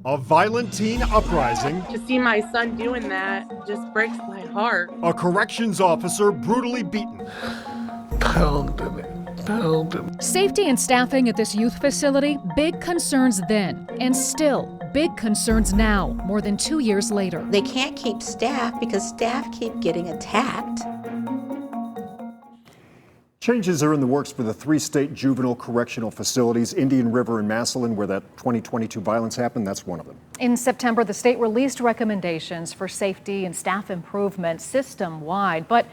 A violent teen uprising. To see my son doing that just breaks my heart. A corrections officer brutally beaten. Pounding. Safety and staffing at this youth facility, big concerns then, and still big concerns now, more than 2 years later. They can't keep staff because staff keep getting attacked. Changes are in the works for the 3 state juvenile correctional facilities, Indian River and Massillon, where that 2022 violence happened. That's one of them. In September, the state released recommendations for safety and staff improvement system-wide, but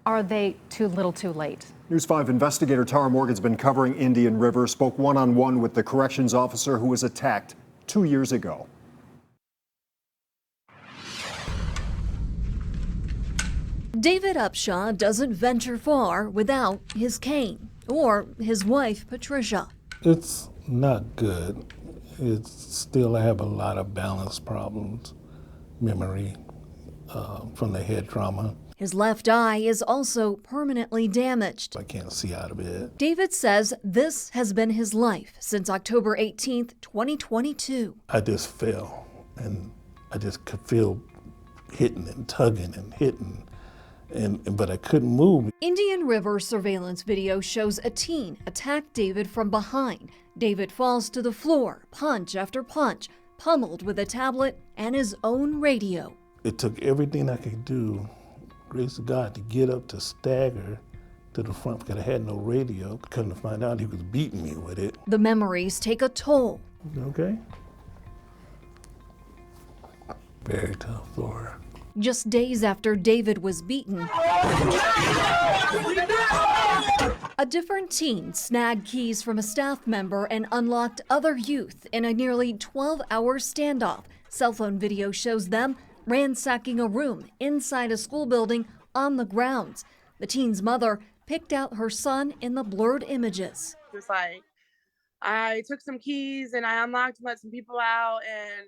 are they too little too late? News 5 investigator Tara Morgan's been covering Indian River, spoke one-on-one with the corrections officer who was attacked 2 years ago. David Upshaw doesn't venture far without his cane or his wife, Patricia. It's not good. It's still, I have a lot of balance problems, memory from the head trauma. His left eye is also permanently damaged. I can't see out of bed. David says this has been his life since October 18th, 2022. I just fell, and I just could feel hitting and tugging and hitting. But I couldn't move. Indian River surveillance video shows a teen attack David from behind. David falls to the floor, punch after punch, pummeled with a tablet and his own radio. It took everything I could do, grace of God, to get up to stagger to the front because I had no radio. Come to find out he was beating me with it. The memories take a toll. Okay? Very tough for her. Just days after David was beaten, a different teen snagged keys from a staff member and unlocked other youth in a nearly 12-hour standoff. Cell phone video shows them ransacking a room inside a school building on the grounds. The teen's mother picked out her son in the blurred images. It's like, I took some keys and I unlocked and let some people out, and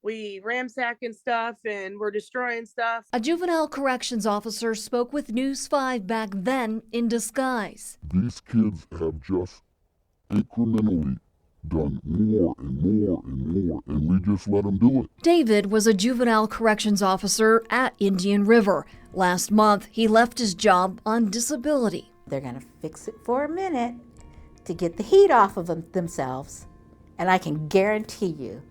we ransacking stuff and we're destroying stuff. A juvenile corrections officer spoke with News 5 back then in disguise. These kids have just incrementally done more and more and more, and we just let them do it. David was a juvenile corrections officer at Indian River. Last month, he left his job on disability. They're going to fix it for a minute to get the heat off of themselves, and I can guarantee you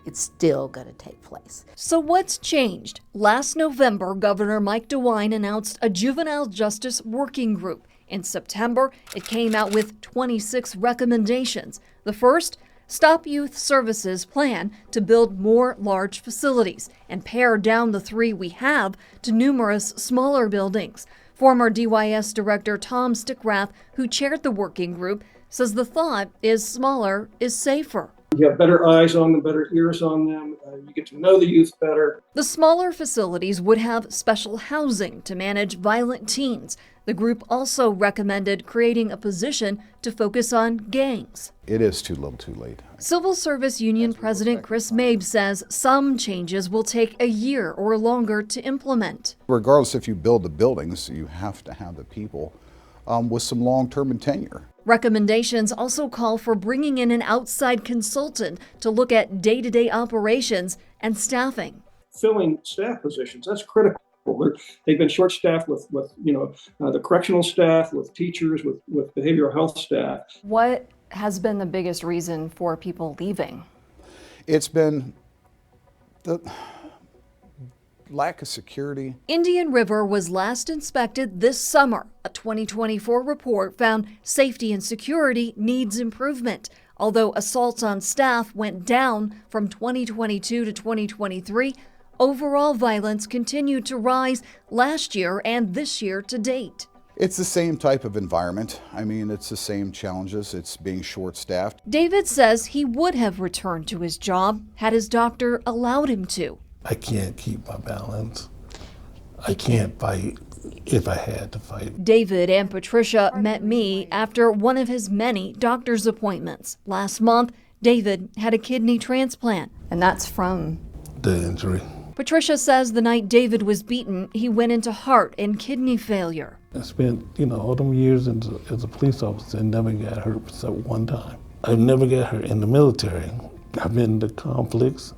it's still going to take place. So what's changed? Last November, Governor Mike DeWine announced a juvenile justice working group. In September, it came out with 26 recommendations. The first, Stop Youth Services plan to build more large facilities and pare down the 3 we have to numerous smaller buildings. Former DYS Director Tom Stickrath, who chaired the working group, says the thought is smaller is safer. You have better eyes on them, better ears on them. You get to know the youth better. The smaller facilities would have special housing to manage violent teens. The group also recommended creating a position to focus on gangs. It is too little too late. Civil Service Union President Chris Mabe says some changes will take a year or longer to implement. Regardless if you build the buildings, you have to have the people with some long-term tenure. Recommendations also call for bringing in an outside consultant to look at day-to-day operations and staffing. Filling staff positions, that's critical. They've been short-staffed with the correctional staff, with teachers, with behavioral health staff. What has been the biggest reason for people leaving? It's been the lack of security. Indian River was last inspected this summer. A 2024 report found safety and security needs improvement. Although assaults on staff went down from 2022 to 2023, overall violence continued to rise last year and this year to date. It's the same type of environment. I mean, it's the same challenges. It's being short-staffed. David says he would have returned to his job had his doctor allowed him to. I can't keep my balance. I can't fight if I had to fight. David and Patricia met me after one of his many doctor's appointments. Last month, David had a kidney transplant. And that's from the injury. Patricia says the night David was beaten, he went into heart and kidney failure. I spent, all them years as a police officer and never got hurt except one time. I never got hurt in the military. I've been to conflicts.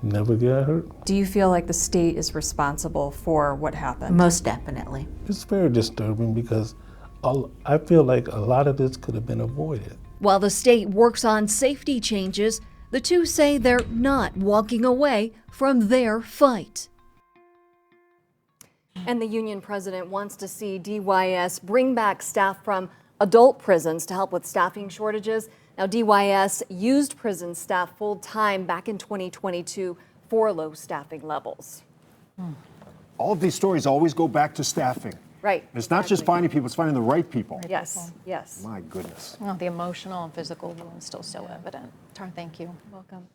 Never got hurt. Do you feel like the state is responsible for what happened? Most definitely. It's very disturbing because I feel like a lot of this could have been avoided. While the state works on safety changes, the two say they're not walking away from their fight. And the union president wants to see DYS bring back staff from adult prisons to help with staffing shortages. Now, DYS used prison staff full-time back in 2022 for low staffing levels. All of these stories always go back to staffing. Right. It's not just finding people, it's finding the right people. Yes, yes. My goodness. Well, the emotional and physical wound still so evident. Tara, thank you. Welcome.